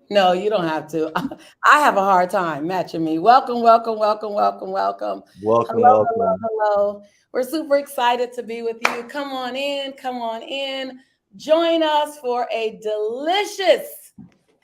No, you don't have to. I have a hard time matching me. Welcome, welcome, welcome, welcome, welcome. Welcome, Hello, hello, welcome. hello. We're super excited to be with you. Come on in, come on in. Join us for a delicious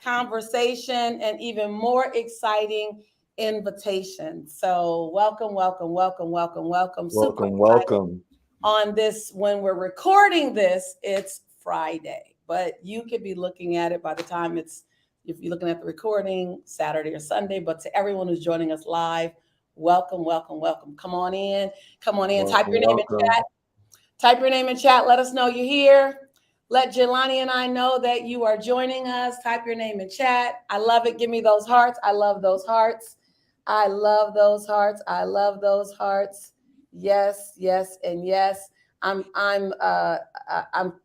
conversation and even more exciting invitation. So, welcome, welcome, welcome, welcome, welcome. Super Welcome, excited welcome. on this. When we're recording this, it's Friday, but you could be looking at it by the time it's, if you're looking at the recording, Saturday or Sunday. But to everyone who's joining us live, welcome, welcome, welcome. Come on in, come on in. Type Welcome, your name in welcome. chat. Type your name in chat. Let us know you're here. Let Jelani and I know that you are joining us. Type your name in chat. I love it. Give me those hearts. I love those hearts. I love those hearts. I love those hearts. Yes, yes, and yes. I'm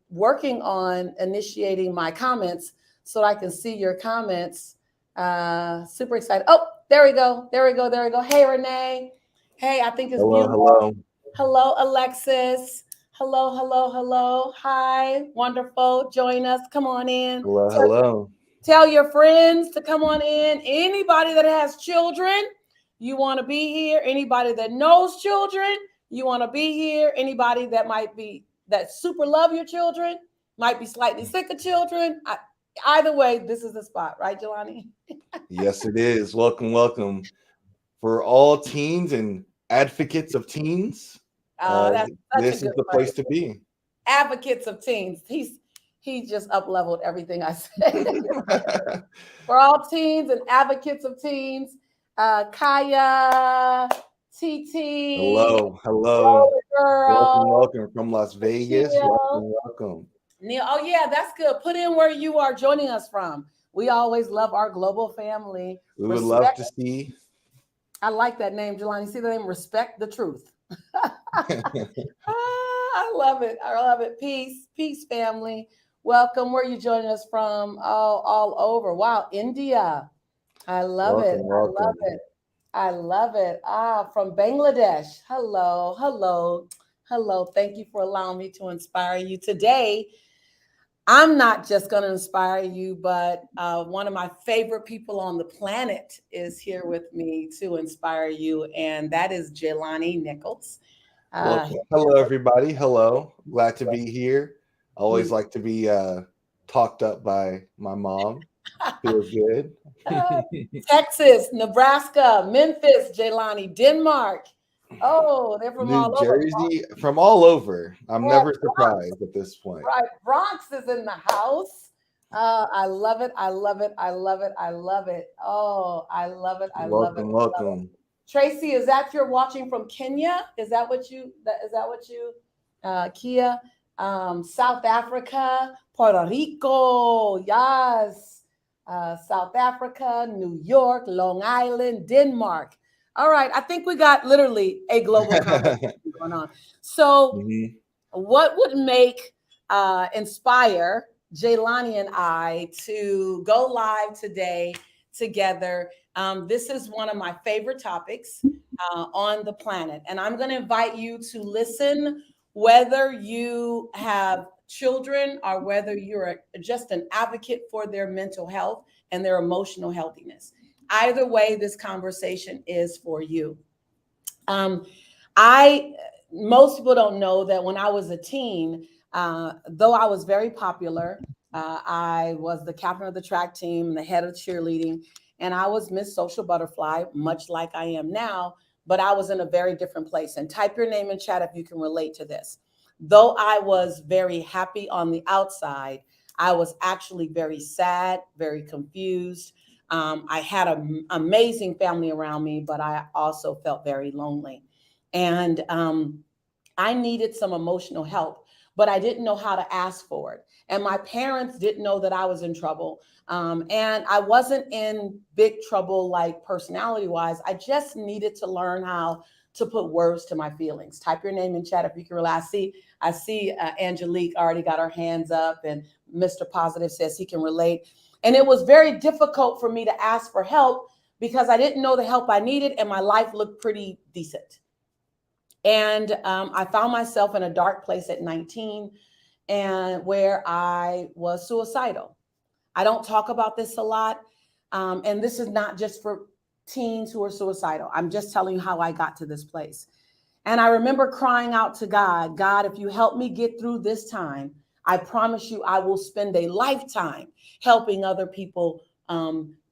working on initiating my comments so I can see your comments. Super excited. Oh, there we go. There we go. There we go. Hey, Renee. Hey, I think it's Hello, beautiful. hello. Hello, Alexis. Hello, hello, hello. Hi, wonderful. Join us. Come on in. Hello, hello. Tell your friends to come on in. Anybody that has children, you want to be here. Anybody that knows children, you want to be here. Anybody that might be that super love your children, might be slightly sick of children. Either way, this is the spot, right, Jelani? Yes, it is. Welcome, welcome. For all teens and advocates of teens, That's such a this is good the place phrase. to be. Advocates of teens. He just up leveled everything I said. For all teens and advocates of teens, Kaya, TT, Hello, hello. Roller Welcome, Girl, welcome from Las Vegas. Akil, Welcome, welcome. Neil. Oh, yeah, that's good. Put in where you are joining us from. We always love our global family. We would love Respect. to see. I like that name, Jelani. See the name? Respect the truth. I love it. I love it. Peace, peace, family. Welcome. Where are you joining us from? Oh, all over. Wow, India. I love it. Welcome, I love welcome. it. I love it. From Bangladesh. Hello, hello, hello. Thank you for allowing me to inspire you today. I'm not just going to inspire you, but one of my favorite people on the planet is here with me to inspire you, and that is Jelani Nichols. Welcome. He Hello, everybody. Hello. Glad to be here. I always Me. like to be talked up by my mom. Feels good. Uh, Texas, Nebraska, Memphis, Jelani, Denmark. Oh, they're from New all over. Jersey, from all over. I'm Yeah, never Bronx, surprised at this point. right? Bronx is in the house. I love it. I love it. I love it. I love it. Oh, I love it. I love it. Welcome, I love it. welcome. Tracy, is that you're watching from Kenya? Is that what you? Is that what you? Kia, South Africa, Puerto Rico, yes, South Africa, New York, Long Island, Denmark. All right, I think we got literally a global conversation going on. So, Mhm. what would make inspire Jaylani and I to go live today together? This is one of my favorite topics on the planet, and I'm going to invite you to listen, whether you have children or whether you're just an advocate for their mental health and their emotional healthiness. Either way, this conversation is for you. Um, I Most people don't know that when I was a teen, though I was very popular, I was the captain of the track team, the head of cheerleading, and I was Miss Social Butterfly, much like I am now. But I was in a very different place. And type your name in chat if you can relate to this. Though I was very happy on the outside, I was actually very sad, very confused. I had an amazing family around me, but I also felt very lonely. And I needed some emotional help, but I didn't know how to ask for it. And my parents didn't know that I was in trouble. And I wasn't in big trouble, like personality wise. I just needed to learn how to put words to my feelings. Type your name in chat if you can relate. I see Angelique already got her hands up, and Mr. Positive says he can relate. And it was very difficult for me to ask for help because I didn't know the help I needed, and my life looked pretty decent. And I found myself in a dark place at 19, and where I was suicidal. I don't talk about this a lot. And this is not just for teens who are suicidal. I'm just telling you how I got to this place. And I remember crying out to God, God, if you help me get through this time, I promise you I will spend a lifetime helping other people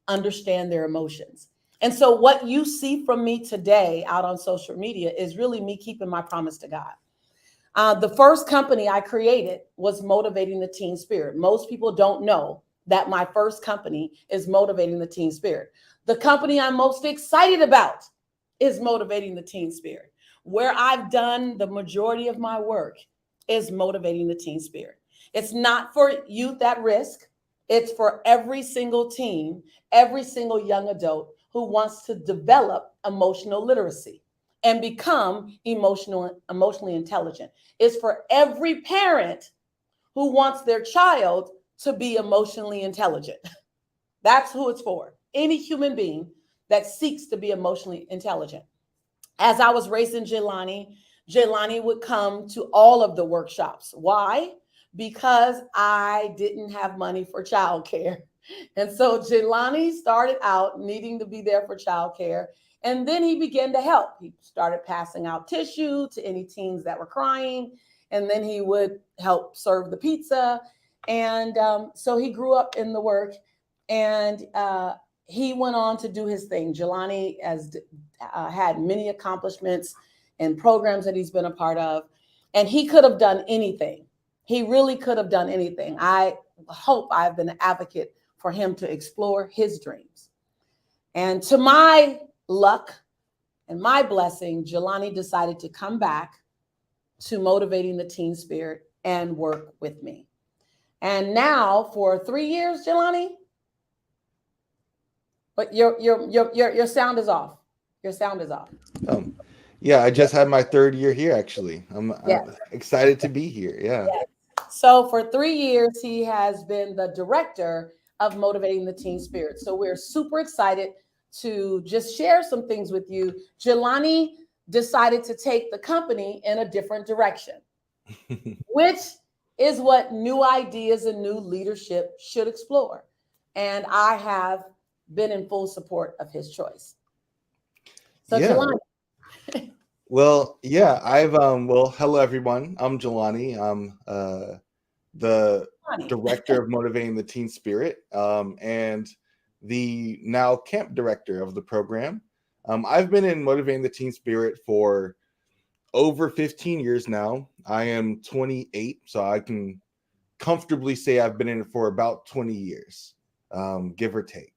understand their emotions. And so what you see from me today out on social media is really me keeping my promise to God. The first company I created was Motivating the Teen Spirit. Most people don't know that my first company is Motivating the Teen Spirit. The company I'm most excited about is Motivating the Teen Spirit. Where I've done the majority of my work is Motivating the Teen Spirit. It's not for youth at risk. It's for every single teen, every single young adult who wants to develop emotional literacy and become emotionally intelligent. It's for every parent who wants their child to be emotionally intelligent. That's who it's for. Any human being that seeks to be emotionally intelligent. As I was raising Jelani, Jelani would come to all of the workshops. Why? Because I didn't have money for childcare. And so Jelani started out needing to be there for childcare. And then he began to help. He started passing out tissue to any teens that were crying. And then he would help serve the pizza. And so he grew up in the work. And he went on to do his thing. Jelani has had many accomplishments and programs that he's been a part of. And he could have done anything. He really could have done anything. I hope I've been an advocate for him to explore his dreams. And to my luck and my blessing, Jelani decided to come back to Motivating the Teen Spirit and work with me. And now for 3 years, Jelani, but your sound is off. Your sound is off. Yeah, I just had my 3rd year here. Actually, I'm excited to be here. Yeah. Yes. So for 3 years, he has been the director of Motivating the Teen Spirit. So we're super excited to just share some things with you. Jelani decided to take the company in a different direction, which is what new ideas and new leadership should explore. And I have been in full support of his choice. So yeah. Jelani. Well, yeah, hello everyone. I'm Jelani. I'm the director of Motivating the Teen Spirit, and the now camp director of the program. I've been in Motivating the Teen Spirit for over 15 years now. I am 28, so I can comfortably say I've been in it for about 20 years, give or take.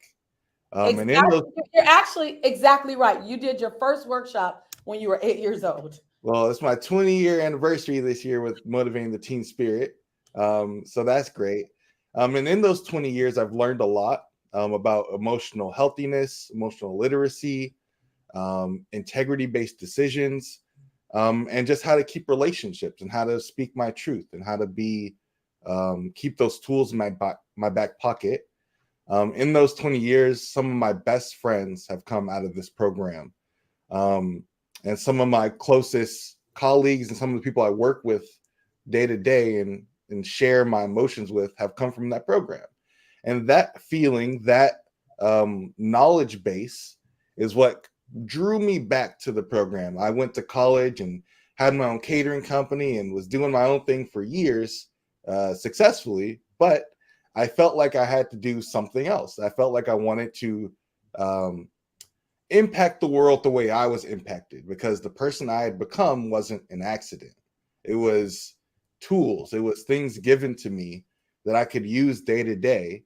Exactly. And in those, you're actually exactly right. You did your first workshop when you were 8 years old. Well, it's my 20-year anniversary this year with Motivating the Teen Spirit. So that's great. And in those 20 years, I've learned a lot about emotional healthiness, emotional literacy, integrity-based decisions, and just how to keep relationships and how to speak my truth and how to be keep those tools in my back pocket. In those 20 years, some of my best friends have come out of this program. And some of my closest colleagues and some of the people I work with day to day and share my emotions with have come from that program. And that feeling, that knowledge base is what drew me back to the program. I went to college and had my own catering company and was doing my own thing for years successfully, but I felt like I had to do something else. I felt like I wanted to impact the world the way I was impacted, because the person I had become wasn't an accident. It was tools. It was things given to me that I could use day to day.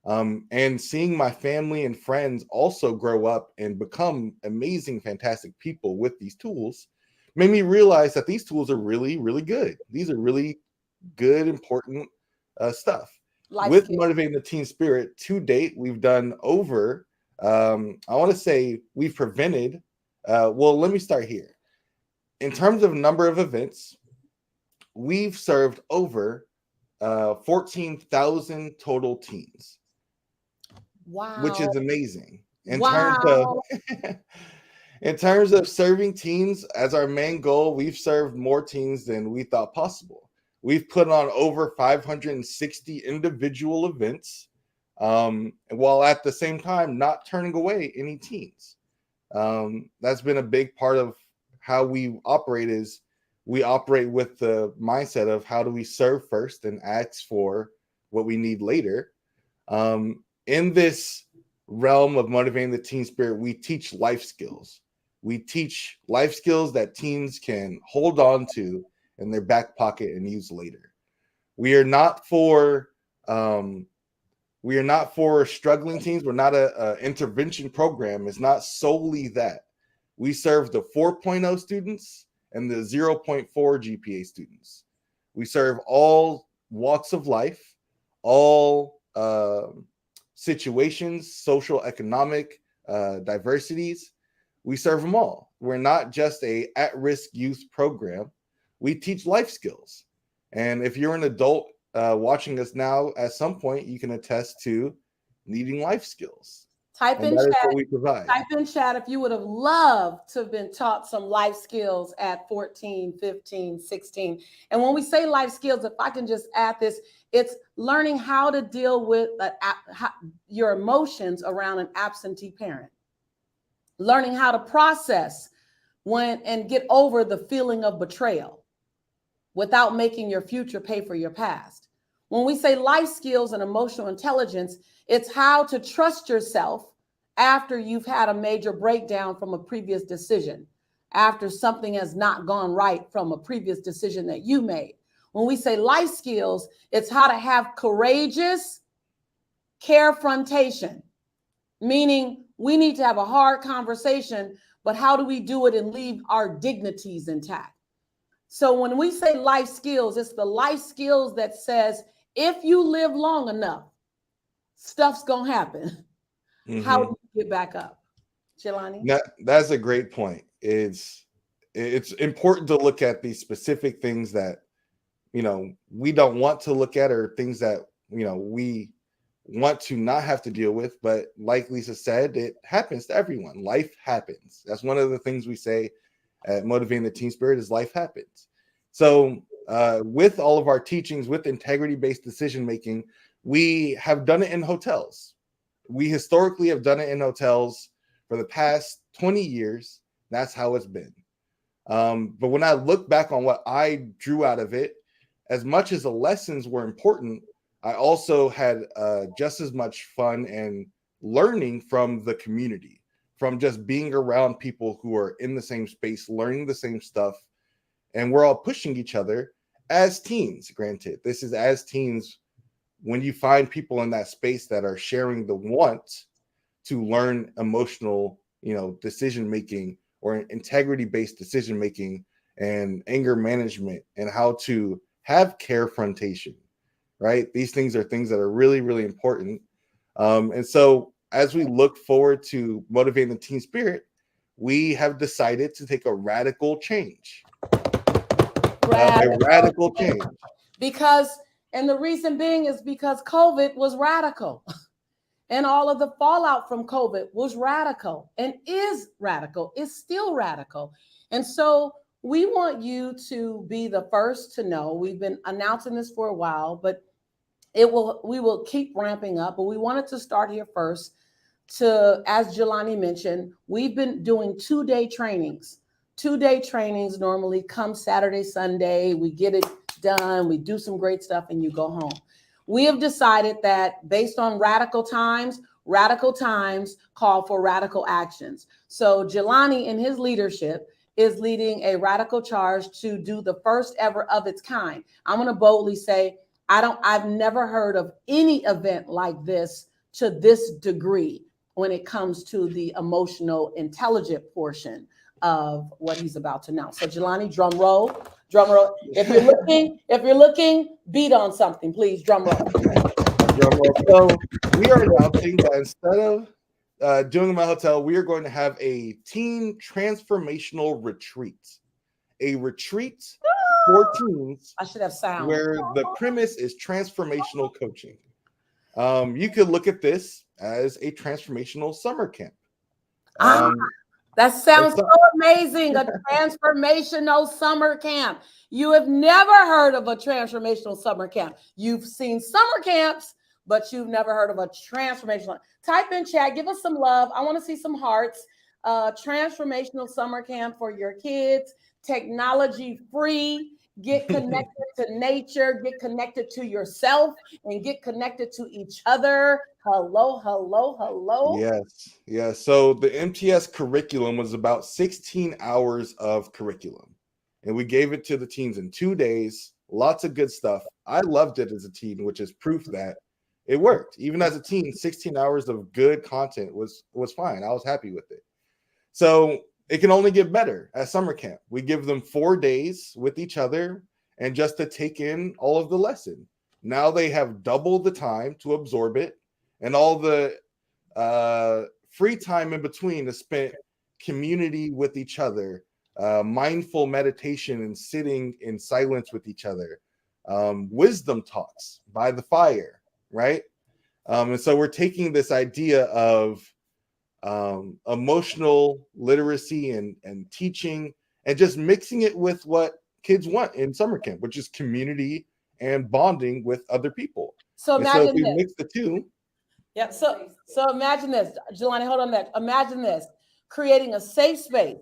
And seeing my family and friends also grow up and become amazing, fantastic people with these tools made me realize that these tools are really, really good. These are really good, important stuff. With Motivating the Teen Spirit, to date, we've done over, I want to say we've prevented, let me start here. In terms of number of events, we've served over 14,000 total teens. Wow. Which is amazing. In terms of serving teens as our main goal, we've served more teens than we thought possible. We've put on over 560 individual events while at the same time not turning away any teens. That's been a big part of how we operate. Is we operate with the mindset of how do we serve first and ask for what we need later. In this realm of motivating the teen spirit, we teach life skills. We teach life skills that teens can hold on to in their back pocket and use later. We are not for struggling teens. We're not a intervention program. It's not solely that. We serve the 4.0 students and the 0.4 GPA students. We serve all walks of life, all situations, social, economic diversities. We serve them all. We're not just a at-risk youth program. We teach life skills. And if you're an adult watching us now, at some point, you can attest to needing life skills. Type in chat if you would have loved to have been taught some life skills at 14, 15, 16. And when we say life skills, if I can just add this, it's learning how to deal with your emotions around an absentee parent. Learning how to process and get over the feeling of betrayal without making your future pay for your past. When we say life skills and emotional intelligence, it's how to trust yourself after you've had a major breakdown from a previous decision, after something has not gone right from a previous decision that you made. When we say life skills, it's how to have courageous carefrontation, meaning we need to have a hard conversation, but how do we do it and leave our dignities intact? So when we say life skills, it's the life skills that says, if you live long enough, stuff's gonna happen. Mm-hmm. How do you get back up? Jelani? That's a great point. It's important to look at these specific things that, we don't want to look at, or things that, we want to not have to deal with. But like Lisa said, it happens to everyone. Life happens. That's one of the things we say at Motivating the Teen Spirit is life happens. So with all of our teachings, with integrity-based decision-making, we have done it in hotels. We historically have done it in hotels for the past 20 years. That's how it's been. But when I look back on what I drew out of it, as much as the lessons were important, I also had just as much fun and learning from the community, from just being around people who are in the same space, learning the same stuff. And we're all pushing each other as teens. Granted, this is as teens. When you find people in that space that are sharing the want to learn emotional, decision-making or integrity-based decision-making and anger management and how to have carefrontation, right? These things are things that are really, really important. And so as we look forward to motivating the teen spirit, we have decided to take a radical change. A radical change. And the reason being is because COVID was radical. And all of the fallout from COVID was radical and is still radical. And so we want you to be the first to know. We've been announcing this for a while, but we will keep ramping up. But we wanted to start here first as Jelani mentioned, we've been doing 2-day trainings. 2-day trainings normally come Saturday, Sunday. We get it done. We do some great stuff and you go home. We have decided that based on radical times call for radical actions. So Jelani in his leadership is leading a radical charge to do the first ever of its kind. I'm going to boldly say, I've never heard of any event like this to this degree when it comes to the emotional intelligent portion of what he's about to announce. So Jelani, drum roll. If you're looking, beat on something, please. Drum roll. So we are announcing that instead of doing my hotel, we are going to have a teen transformational retreat. A retreat for teens. I should have sound. Where the premise is transformational coaching. You could look at this as a transformational summer camp. That sounds so amazing. A transformational summer camp. You have never heard of a transformational summer camp. You've seen summer camps, but you've never heard of a transformational. Type in chat, give us some love. I want to see some hearts. Transformational summer camp for your kids, technology free. Get connected to nature, get connected to yourself, and get connected to each other. Hello, hello, hello. Yes. So the MTS curriculum was about 16 hours of curriculum, and we gave it to the teens in 2 days. Lots of good stuff. I loved it as a teen, which is proof that it worked. Even as a teen, 16 hours of good content was fine. I was happy with it. So it can only get better at summer camp. We give them 4 days with each other and just to take in all of the lesson. Now they have double the time to absorb it, and all the free time in between is spent community with each other, mindful meditation and sitting in silence with each other, wisdom talks by the fire, right? And so we're taking this idea of emotional literacy and teaching and just mixing it with what kids want in summer camp, which is community and bonding with other people. So and so if imagine we this. mix the two. Yeah. So imagine this, Jelani. Hold on. That. Imagine this: creating a safe space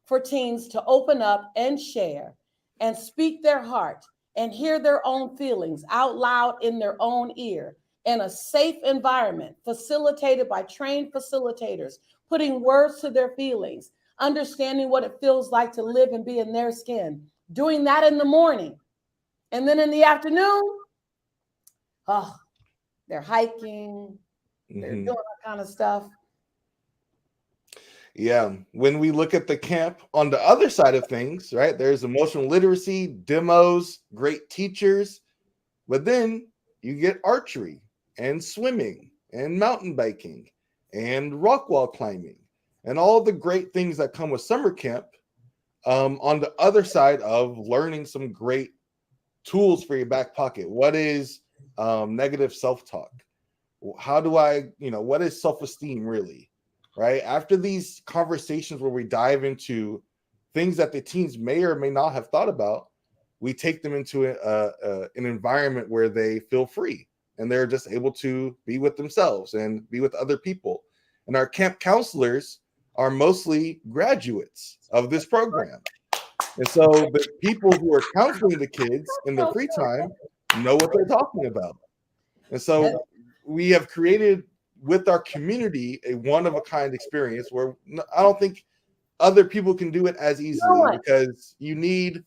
for teens to open up and share, and speak their heart, and hear their own feelings out loud in their own ear, in a safe environment, facilitated by trained facilitators, putting words to their feelings, understanding what it feels like to live and be in their skin. Doing that in the morning, and then in the afternoon, oh, they're hiking. They're doing all kind of stuff. Yeah. When we look at the camp on the other side of things, right, there's emotional literacy, demos, great teachers, but then you get archery and swimming and mountain biking and rock wall climbing and all the great things that come with summer camp, on the other side of learning some great tools for your back pocket. What is negative self-talk? How do I, what is self-esteem really? Right? After these conversations where we dive into things that the teens may or may not have thought about, we take them into an environment where they feel free and they're just able to be with themselves and be with other people. And our camp counselors are mostly graduates of this program. And so the people who are counseling the kids in their free time know what they're talking about. And so we have created with our community a one-of-a-kind experience where I don't think other people can do it as easily, because you need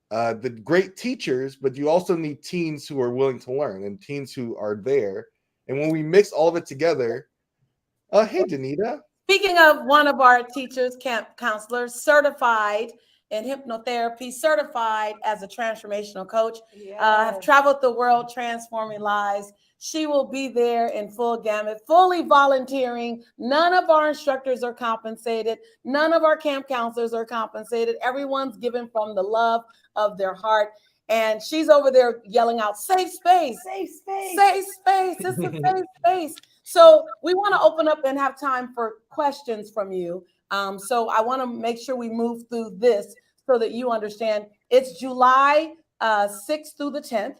the great teachers, but you also need teens who are willing to learn and teens who are there. And when we mix all of it together, hey, Danita. Speaking of one of our teachers, camp counselors, certified in hypnotherapy, certified as a transformational coach, have traveled the world transforming lives. She will be there in full gamut, fully volunteering. None of our instructors are compensated. None of our camp counselors are compensated. Everyone's given from the love of their heart. And she's over there yelling out, safe space, safe space, safe space. It's a safe space. So we want to open up and have time for questions from you. So I want to make sure we move through this so that you understand. It's July 6th through the 10th.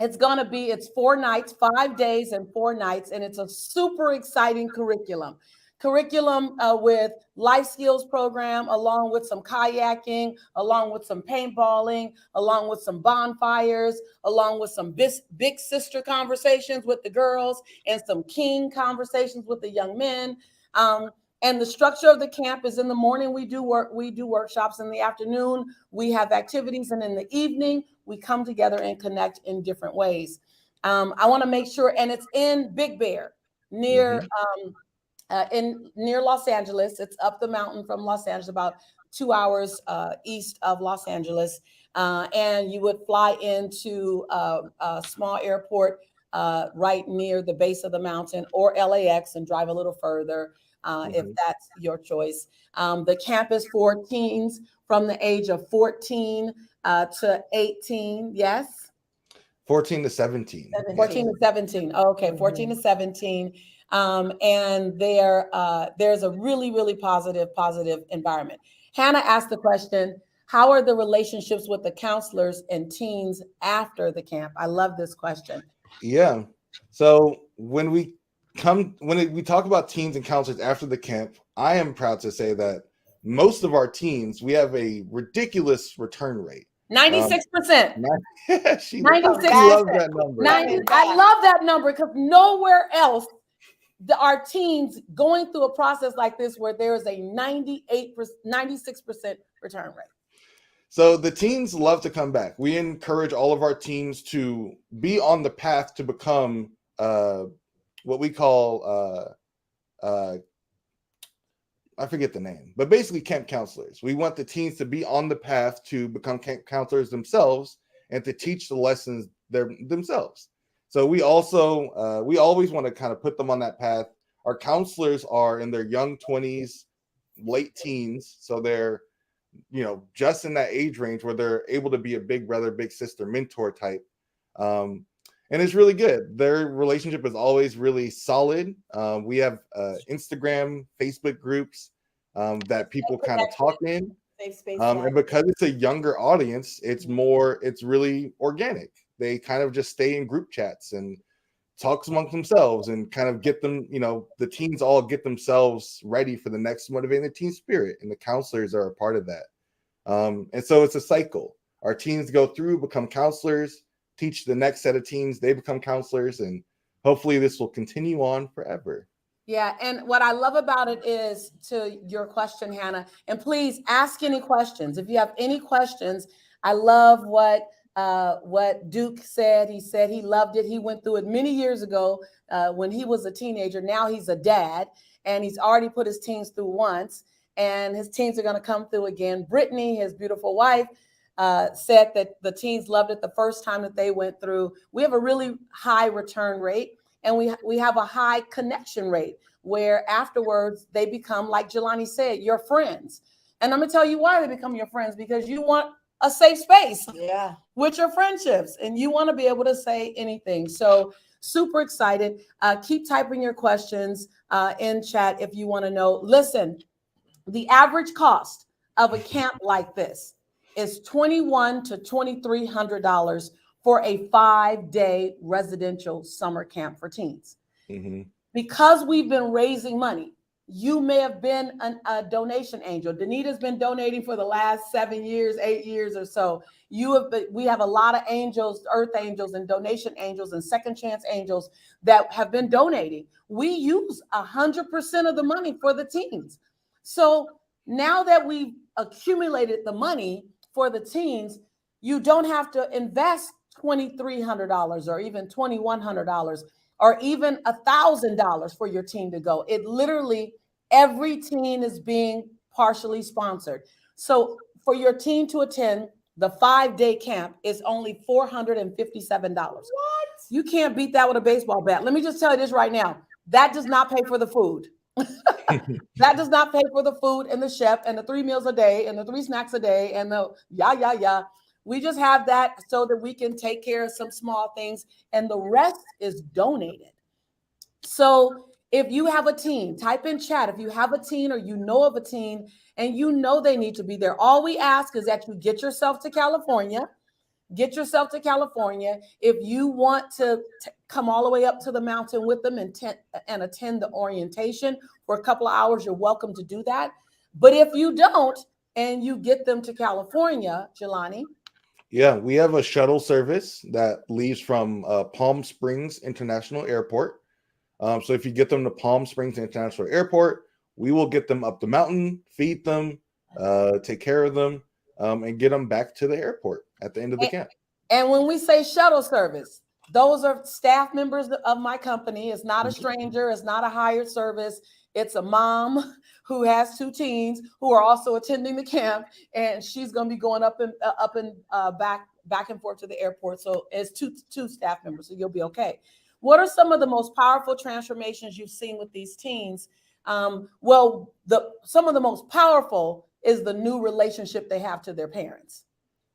It's 4 nights, 5 days and 4 nights. And it's a super exciting curriculum with life skills program, along with some kayaking, along with some paintballing, along with some bonfires, along with some big sister conversations with the girls and some king conversations with the young men. And the structure of the camp is in the morning we do workshops. In the afternoon we have activities, and in the evening we come together and connect in different ways. I want to make sure, and it's in Big Bear, near Los Angeles. It's up the mountain from Los Angeles, about 2 hours east of Los Angeles. And you would fly into a small airport right near the base of the mountain, or LAX, and drive a little further if that's your choice. The camp is for teens from the age of 14 to 18. Yes? 14 to 17. 14 to 17. Okay, 14 to 17. And there's a really, really positive environment. Hannah asked the question, how are the relationships with the counselors and teens after the camp? I love this question. Yeah. So when we talk about teens and counselors after the camp, I am proud to say that most of our teens, we have a ridiculous return rate. 96%. She 96. loves that number. 90. I love that number because nowhere else our teens going through a process like this where there is a 96% return rate. So the teens love to come back. We encourage all of our teens to be on the path to become what we call I forget the name, but basically camp counselors. We want the teens to be on the path to become camp counselors themselves and to teach the lessons themselves. So we also we always want to kind of put them on that path. Our counselors are in their young 20s, late teens, so they're just in that age range where they're able to be a big brother, big sister, mentor type. And it's really good. Their relationship is always really solid. We have Instagram, Facebook groups that people kind of talk in. And because it's a younger audience, it's really organic. They kind of just stay in group chats and talks amongst themselves and kind of get them, the teens all get themselves ready for the next Motivating the Teen Spirit. And the counselors are a part of that. And so it's a cycle. Our teens go through, become counselors, teach the next set of teens, they become counselors, and hopefully this will continue on forever. Yeah, and what I love about it is, to your question, Hannah, and please ask any questions. If you have any questions, I love what Duke said. He said he loved it. He went through it many years ago when he was a teenager. Now he's a dad, and he's already put his teens through once, and his teens are going to come through again. Brittany, his beautiful wife, said that the teens loved it the first time that they went through. We have a really high return rate, and we have a high connection rate where afterwards they become, like Jelani said, your friends. And I'm going to tell you why they become your friends, because you want a safe space with your friendships, and you want to be able to say anything. So super excited. Keep typing your questions in chat if you want to know. Listen, the average cost of a camp like this is $2,100 to $2,300 for a 5-day residential summer camp for teens. Mm-hmm. Because we've been raising money, you may have been a donation angel. Danita's been donating for the last 7 years, 8 years or so. We have a lot of angels, earth angels and donation angels and second chance angels that have been donating. We use 100% of the money for the teens. So now that we've accumulated the money for the teens, you don't have to invest $2,300 or even $2,100 or even $1,000 for your team to go. It literally, every teen is being partially sponsored. So for your team to attend the 5-day camp is only $457. What? You can't beat that with a baseball bat. Let me just tell you this right now. That does not pay for the food. That does not pay for the food and the chef and the 3 meals a day and the 3 snacks a day and the We just have that so that we can take care of some small things, and the rest is donated. So if you have a teen, type in chat if you have a teen or you know of a teen and you know they need to be there. All we ask is that you get yourself to California. Get yourself to California. If you want to come all the way up to the mountain with them and attend the orientation for a couple of hours, you're welcome to do that. But if you don't and you get them to California, Jelani. Yeah, we have a shuttle service that leaves from Palm Springs International Airport. So if you get them to Palm Springs International Airport, we will get them up the mountain, feed them, take care of them, and get them back to the airport at the end of the camp. And when we say shuttle service, those are staff members of my company. It's not a stranger. It's not a hired service. It's a mom who has 2 teens who are also attending the camp, and she's going to be going up and back and forth to the airport. So it's two staff members, so you'll be okay. What are some of the most powerful transformations you've seen with these teens? Some of the most powerful is the new relationship they have to their parents.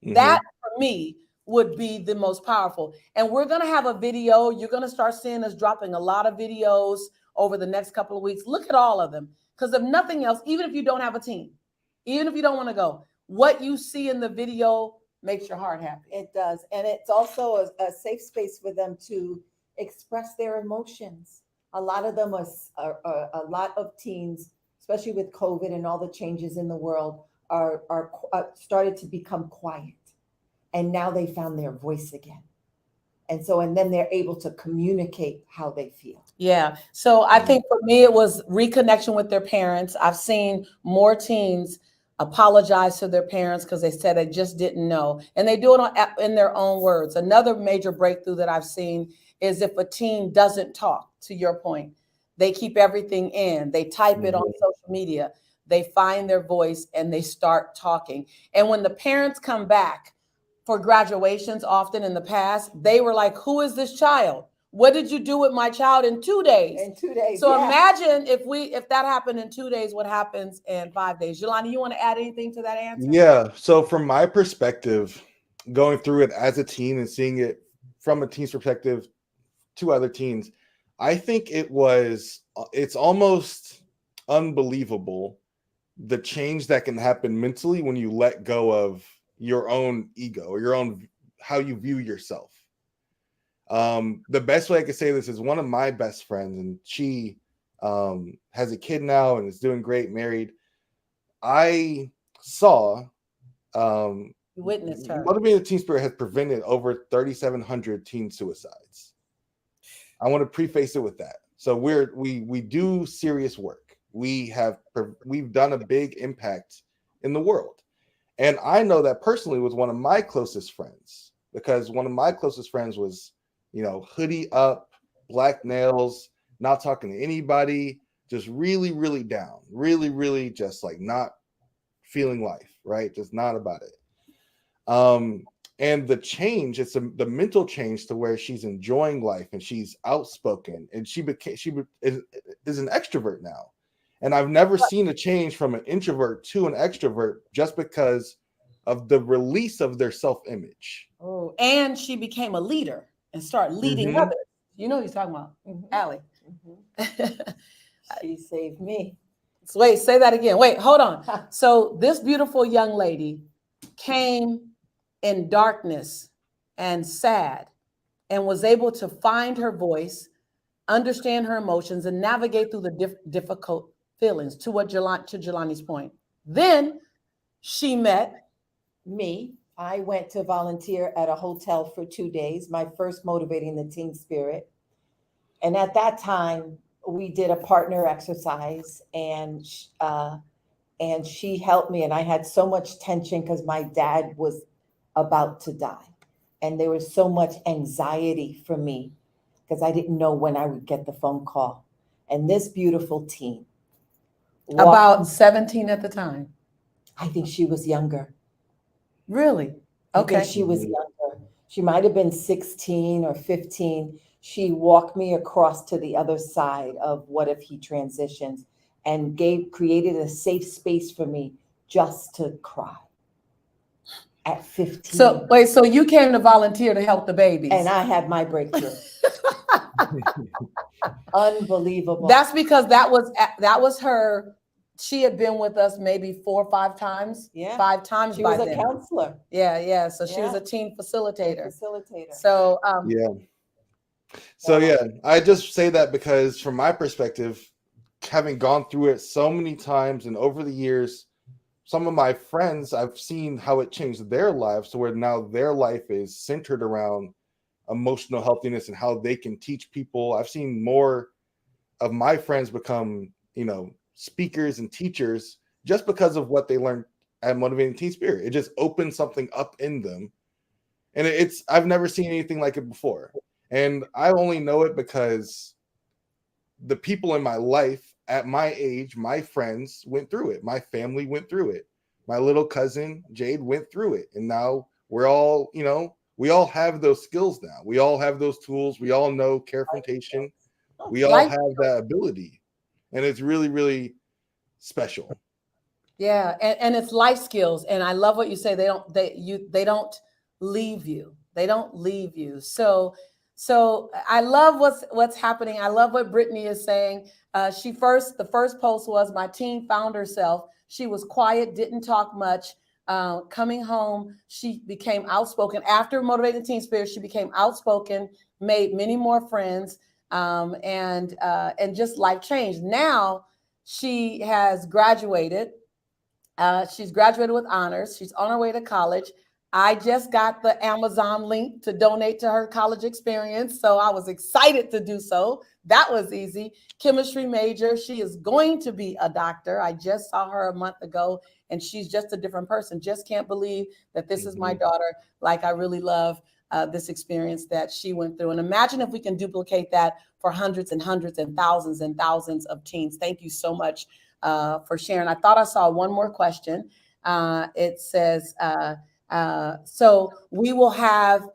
Mm-hmm. That for me would be the most powerful. And we're going to have a video. You're going to start seeing us dropping a lot of videos over the next couple of weeks. Look at all of them. Because if nothing else, even if you don't have a team, even if you don't want to go, what you see in the video makes your heart happy. It does. And it's also a safe space for them to express their emotions. A lot of them are a lot of teens, especially with COVID and all the changes in the world, are started to become quiet, and now they found their voice again. And then they're able to communicate how they feel. Yeah. So I think for me, it was reconnection with their parents. I've seen more teens apologize to their parents because they said they just didn't know. And they do it in their own words. Another major breakthrough that I've seen is if a teen doesn't talk, to your point, they keep everything in, they type it on social media, they find their voice and they start talking. And when the parents come back for graduations, often in the past, they were like, who is this child? What did you do with my child in 2 days? In 2 days. So imagine if that happened in 2 days, what happens in 5 days? Jelani, you want to add anything to that answer? Yeah. So from my perspective, going through it as a teen and seeing it from a teen's perspective to other teens, I think it's almost unbelievable the change that can happen mentally when you let go of your own ego or your own how you view yourself. The best way I could say this is one of my best friends, and she has a kid now and is doing great, married. I saw You witnessed her. Motivating the Teen Spirit has prevented over 3,700 teen suicides. I want to preface it with that. So we do serious work. We've done a big impact in the world. And I know that personally with one of my closest friends, because one of my closest friends was, hoodie up, black nails, not talking to anybody, just really, really down, really, really just like not feeling life, right? Just not about it. And the change, the mental change to where she's enjoying life and she's outspoken and she is an extrovert now. And I've never seen a change from an introvert to an extrovert just because of the release of their self-image. Oh, and she became a leader and started leading others. You know what he's talking about, Allie. She saved me. So wait, say that again. Wait, hold on. So this beautiful young lady came in darkness and sad and was able to find her voice, understand her emotions, and navigate through the difficult feelings, to Jelani's point. Then she met me. I went to volunteer at a hotel for 2 days, my first Motivating the Teen Spirit. And at that time, we did a partner exercise, and she helped me. And I had so much tension because my dad was about to die. And there was so much anxiety for me because I didn't know when I would get the phone call. And this beautiful teen, about 17 at the time. I think she was younger. Really? Okay. I think she was younger. She might have been 16 or 15. She walked me across to the other side of what if he transitions, and created a safe space for me just to cry at 15. So wait, so you came to volunteer to help the babies. And I had my breakthrough. Unbelievable. That's because that was her. She had been with us maybe 4 or 5 times. Yeah. 5 times. She was a counselor. Yeah. So she was a teen facilitator. Facilitator. So yeah. So yeah, I just say that because from my perspective, having gone through it so many times and over the years, some of my friends, I've seen how it changed their lives to where now their life is centered around emotional healthiness and how they can teach people. I've seen more of my friends become, speakers and teachers just because of what they learned at Motivating Teen Spirit. It just opened something up in them. And I've never seen anything like it before. And I only know it because the people in my life at my age, my friends went through it. My family went through it. My little cousin Jade went through it. And now we're all, we all have those skills now. We all have those tools. We all know carefrontation. We all have that ability. And it's really, really special. Yeah, and it's life skills. And I love what you say. They don't leave you. They don't leave you. So I love what's happening. I love what Brittany is saying. The first post was, my teen found herself. She was quiet, didn't talk much. Coming home, she became outspoken. After Motivating Teen Spirit, she became outspoken, made many more friends, and just life changed. Now she has graduated. She's graduated with honors. She's on her way to college. I just got the Amazon link to donate to her college experience, so I was excited to do so. That was easy. Chemistry major. She is going to be a doctor. I just saw her a month ago, and she's just a different person. Just can't believe that this is my daughter. Like, I really love this experience that she went through. And imagine if we can duplicate that for hundreds and hundreds and thousands of teens. Thank you so much for sharing. I thought I saw one more question. It says, so we will have,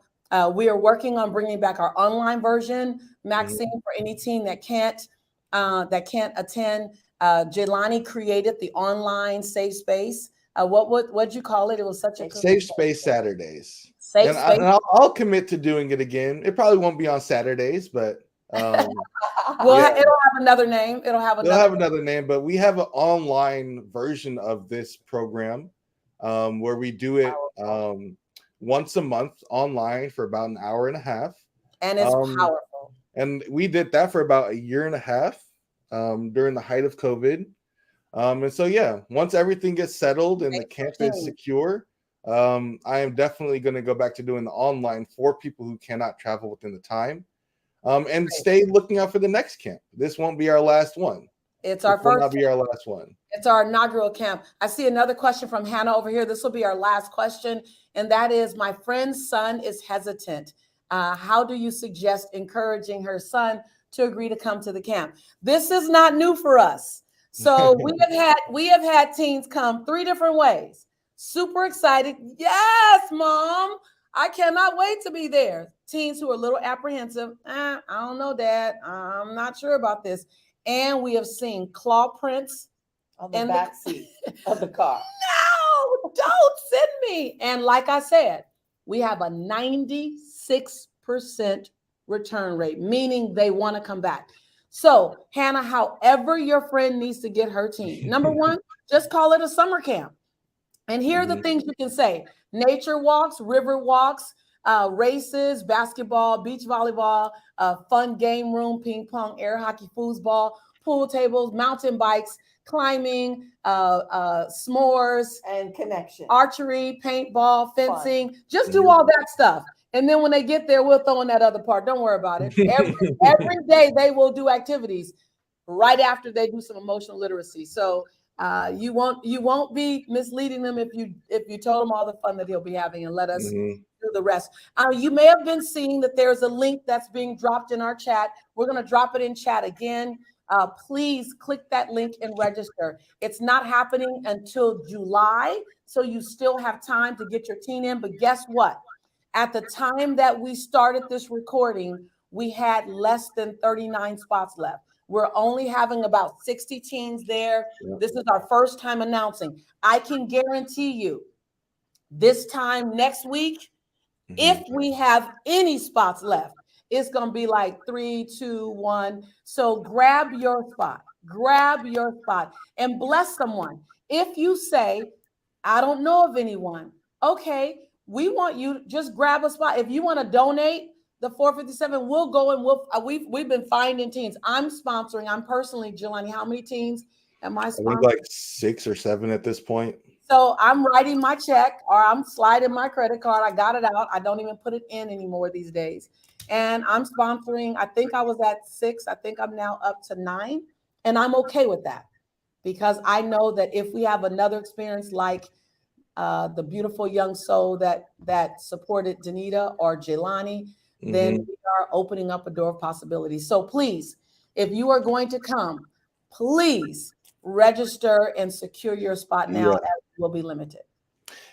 we are working on bringing back our online version, Maxine, for any teen that can't attend. Jelani created the online safe space. What'd you call it? It was such a Safe Space Saturdays. Safe space. I'll commit to doing it again. It probably won't be on Saturdays, but well, yeah. it'll have another name. It'll have another name, but we have an online version of this program where we do it once a month online for about an hour and a half. And it's powerful. And we did that for about a year and a half during the height of COVID. And so, yeah, once everything gets settled and the camp is secure, I am definitely going to go back to doing the online for people who cannot travel within the time. And stay looking out for the next camp. This won't be our last one. It's our first. Will not be our last one. It's our inaugural camp. I see another question from Hannah over here. This will be our last question, and that is, my friend's son is hesitant. How do you suggest encouraging her son to agree to come to the camp? This is not new for us. So we have had teens come 3 different ways. Super excited. Yes, Mom. I cannot wait to be there. Teens who are a little apprehensive. I don't know, Dad. I'm not sure about this. And we have seen claw prints on the back seat of the car. No, don't send me. And like I said, we have a 96% return rate, meaning they want to come back. So, Hannah, however your friend needs to get her team. Number one, just call it a summer camp. And here are the things you can say: nature walks, river walks, races, basketball, beach volleyball, fun game room, ping pong, air hockey, foosball, pool tables, mountain bikes, climbing, s'mores, and connection, archery, paintball, fencing. Just do all that stuff. And then when they get there, we'll throw in that other part. Don't worry about it. Every day they will do activities right after they do some emotional literacy. So you won't be misleading them if you told them all the fun that he'll be having, and let us do the rest. You may have been seeing that there's a link that's being dropped in our chat. We're going to drop it in chat again. Please click that link and register. It's not happening until July, so you still have time to get your teen in. But guess what? At the time that we started this recording, we had less than 39 spots left. We're only having about 60 teens there. Yep. This is our first time announcing. I can guarantee you this time next week, if we have any spots left, it's going to be like 3, 2, 1. So grab your spot, and bless someone. If you say, I don't know of anyone, okay, we want you to just grab a spot. If you want to donate the 457, we'll go and we've been finding teens. I'm sponsoring. I'm personally, Jelani, how many teens am I sponsoring? I think like 6 or 7 at this point. So I'm writing my check, or I'm sliding my credit card. I got it out. I don't even put it in anymore these days. And I'm sponsoring. I think I was at 6. I think I'm now up to 9. And I'm okay with that, because I know that if we have another experience like the beautiful young soul that supported Danita or Jelani, then we are opening up a door of possibilities. So please, if you are going to come, please register and secure your spot now, as it will be limited.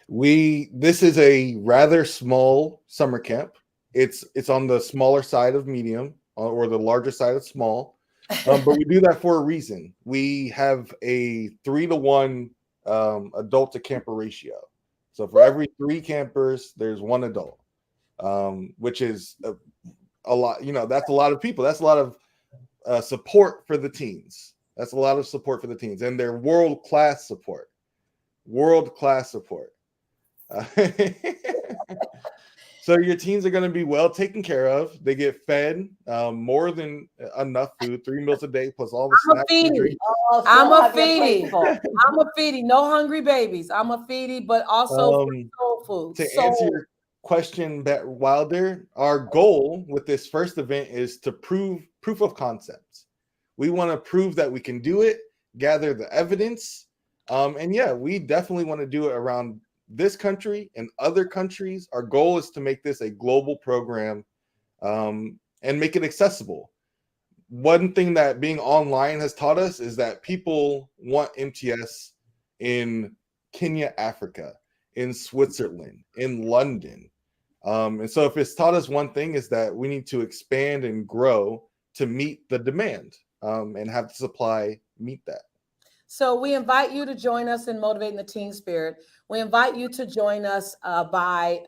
This is a rather small summer camp. It's on the smaller side of medium, or the larger side of small. But we do that for a reason. We have a 3-to-1 adult to camper ratio. So for every 3 campers, there's 1 adult, which is a lot. You know, that's a lot of people. That's a lot of support for the teens. That's a lot of support for the teens, and they're world-class support. So your teens are going to be well taken care of. They get fed more than enough food, 3 meals a day, plus all the I'm a snacks and feedie. drinks. Oh, I'm still a have your plate feedie. full. I'm a feedie. No hungry babies. I'm a feedie, but also soul food. To answer your question, Bet Wilder, our goal with this first event is to proof of concepts. We want to prove that we can do it, gather the evidence, and yeah, we definitely want to do it around this country and other countries. Our goal is to make this a global program and make it accessible. One thing that being online has taught us is that people want MTS in Kenya, Africa, in Switzerland, in London. And so if it's taught us one thing is that we need to expand and grow to meet the demand and have the supply meet that. So we invite you to join us in Motivating the Teen Spirit. We invite you to join us by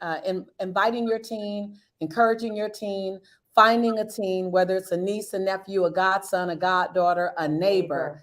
inviting your teen, encouraging your teen, finding a teen, whether it's a niece, a nephew, a godson, a goddaughter, a neighbor.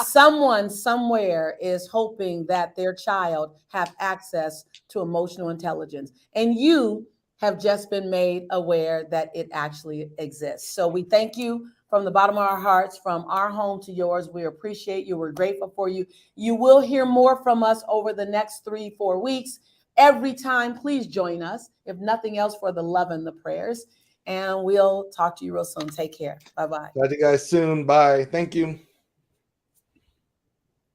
Someone somewhere is hoping that their child have access to emotional intelligence. And you have just been made aware that it actually exists. So we thank you from the bottom of our hearts, from our home to yours. We appreciate you. We're grateful for you. You will hear more from us over the next 3-4 weeks. Every time, please join us, if nothing else, for the love and the prayers. And we'll talk to you real soon. Take care. Bye-bye. Talk to you guys soon. Bye. Thank you.